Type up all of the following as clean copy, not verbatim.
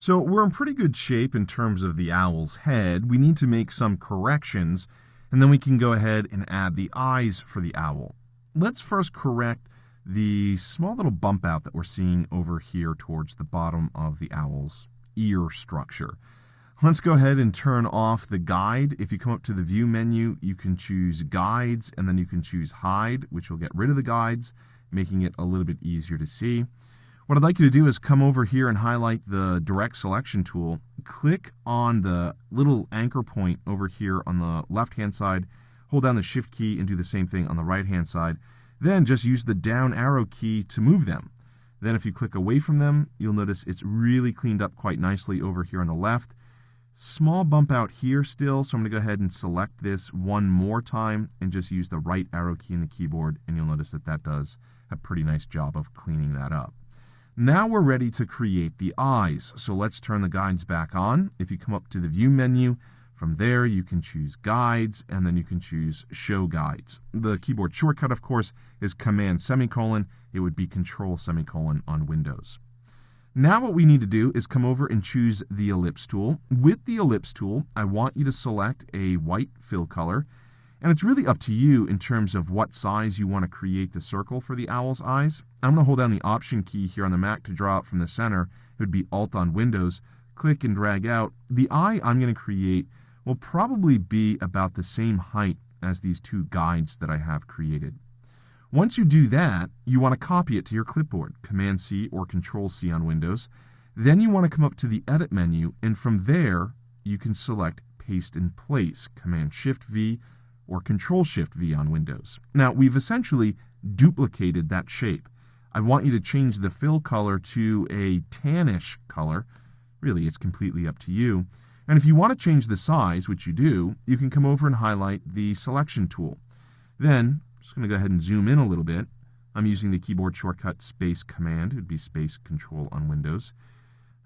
So we're in pretty good shape in terms of the owl's head. We need to make some corrections, and then we can go ahead and add the eyes for the owl. Let's first correct the small little bump out that we're seeing over here towards the bottom of the owl's ear structure. Let's go ahead and turn off the guide. If you come up to the view menu, you can choose guides, and then you can choose hide, which will get rid of the guides, making it a little bit easier to see. What I'd like you to do is come over here and highlight the direct selection tool. Click on the little anchor point over here on the left-hand side. Hold down the shift key and do the same thing on the right-hand side. Then just use the down arrow key to move them. Then if you click away from them, you'll notice it's really cleaned up quite nicely over here on the left. Small bump out here still, so I'm going to go ahead and select this one more time and just use the right arrow key in the keyboard, and you'll notice that that does a pretty nice job of cleaning that up. Now we're ready to create the eyes, so let's turn the guides back on. If you come up to the view menu, from there you can choose guides, and then you can choose show guides. The keyboard shortcut, of course, is Command semicolon. It would be Control semicolon on Windows. Now what we need to do is come over and choose the ellipse tool. With the ellipse tool, I want you to select a white fill color, and it's really up to you in terms of what size you want to create the circle for the owl's eyes. I'm going to hold down the Option key here on the Mac to draw it from the center. It would be Alt on Windows. Click and drag out. The eye I'm going to create will probably be about the same height as these two guides that I have created. Once you do that, you want to copy it to your clipboard, Command-C or Control-C on Windows. Then you want to come up to the Edit menu, and from there, you can select Paste in Place, Command-Shift-V or Control-Shift-V on Windows. Now, we've essentially duplicated that shape. I want you to change the fill color to a tannish color. Really, it's completely up to you. And if you want to change the size, which you do, you can come over and highlight the Selection tool. Then, I'm just going to go ahead and zoom in a little bit. I'm using the keyboard shortcut Space Command. It would be Space Control on Windows.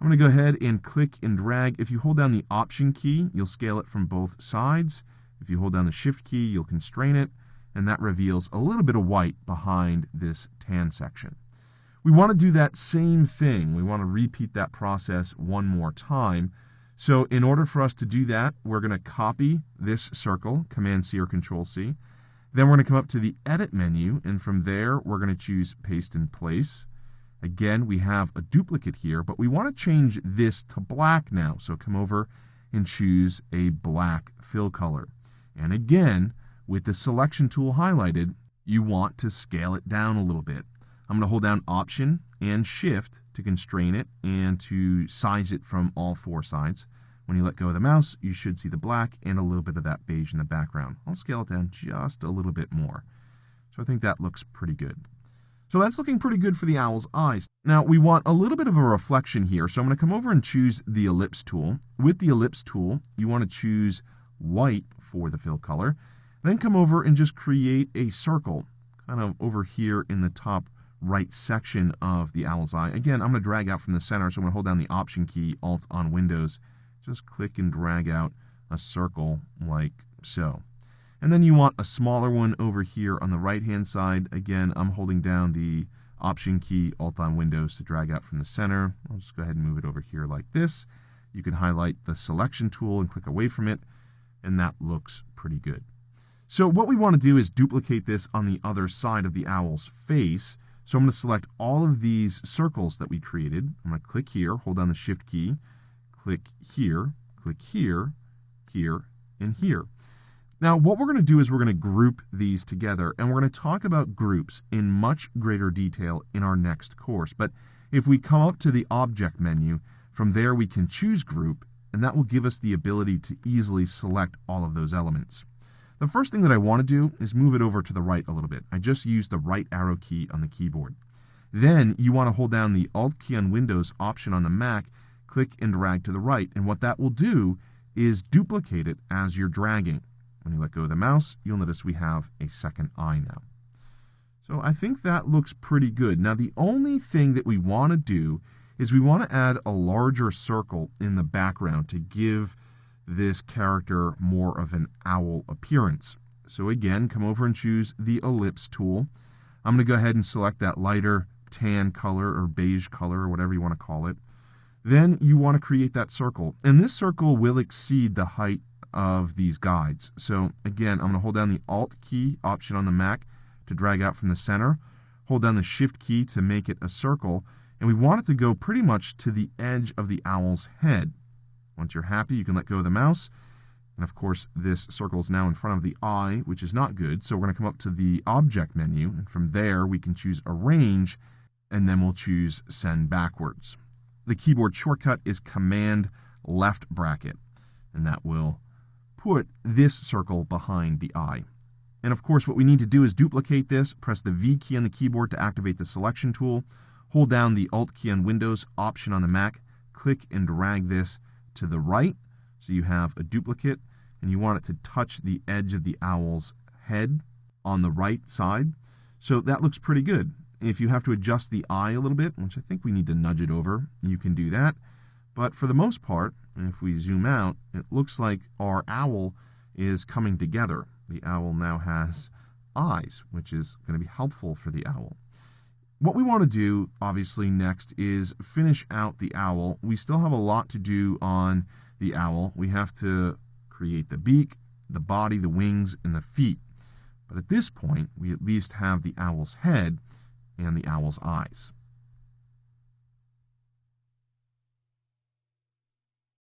I'm going to go ahead and click and drag. If you hold down the Option key, you'll scale it from both sides. If you hold down the Shift key, you'll constrain it, and that reveals a little bit of white behind this tan section. We want to do that same thing. We want to repeat that process one more time. So in order for us to do that, we're going to copy this circle, Command-C or Control-C. Then we're going to come up to the Edit menu, and from there, we're going to choose Paste in Place. Again, we have a duplicate here, but we want to change this to black now. So come over and choose a black fill color. And again, with the Selection tool highlighted, you want to scale it down a little bit. I'm going to hold down Option and Shift to constrain it and to size it from all four sides. When you let go of the mouse, you should see the black and a little bit of that beige in the background. I'll scale it down just a little bit more. So I think that looks pretty good. So that's looking pretty good for the owl's eyes. Now we want a little bit of a reflection here, so I'm going to come over and choose the Ellipse tool. With the Ellipse tool, you want to choose white for the fill color. Then come over and just create a circle, kind of over here in the top right section of the owl's eye. Again, I'm going to drag out from the center, so I'm going to hold down the Option key, Alt on Windows. Just click and drag out a circle like so. And then you want a smaller one over here on the right-hand side. Again, I'm holding down the Option key, Alt on Windows to drag out from the center. I'll just go ahead and move it over here like this. You can highlight the Selection tool and click away from it, and that looks pretty good. So what we want to do is duplicate this on the other side of the owl's face. So I'm going to select all of these circles that we created. I'm going to click here, hold down the Shift key, click here, here, and here. Now, what we're going to do is we're going to group these together, and we're going to talk about groups in much greater detail in our next course. But if we come up to the Object menu, from there we can choose Group, and that will give us the ability to easily select all of those elements. The first thing that I want to do is move it over to the right a little bit. I just used the right arrow key on the keyboard. Then you want to hold down the Alt key on Windows, Option on the Mac, click and drag to the right. And what that will do is duplicate it as you're dragging. When you let go of the mouse, you'll notice we have a second eye now. So I think that looks pretty good. Now the only thing that we want to do is we want to add a larger circle in the background to give this character more of an owl appearance. So again, come over and choose the Ellipse tool. I'm going to go ahead and select that lighter tan color or beige color or whatever you want to call it. Then you want to create that circle. And this circle will exceed the height of these guides. So again, I'm going to hold down the Alt key option on the Mac to drag out from the center. Hold down the Shift key to make it a circle. And we want it to go pretty much to the edge of the owl's head. Once you're happy, you can let go of the mouse. And of course, this circle is now in front of the eye, which is not good. So we're going to come up to the Object menu. And from there, we can choose Arrange. And then we'll choose Send Backwards. The keyboard shortcut is Command left bracket. And that will put this circle behind the eye. And of course, what we need to do is duplicate this. Press the V key on the keyboard to activate the selection tool. Hold down the Alt key on Windows, Option on the Mac. Click and drag this to the right. So you have a duplicate. And you want it to touch the edge of the owl's head on the right side. So that looks pretty good. If you have to adjust the eye a little bit, which I think we need to nudge it over, you can do that. But for the most part, if we zoom out, it looks like our owl is coming together. The owl now has eyes, which is going to be helpful for the owl. What we want to do, obviously, next is finish out the owl. We still have a lot to do on the owl. We have to create the beak, the body, the wings, and the feet. But at this point, we at least have the owl's head and the owl's eyes.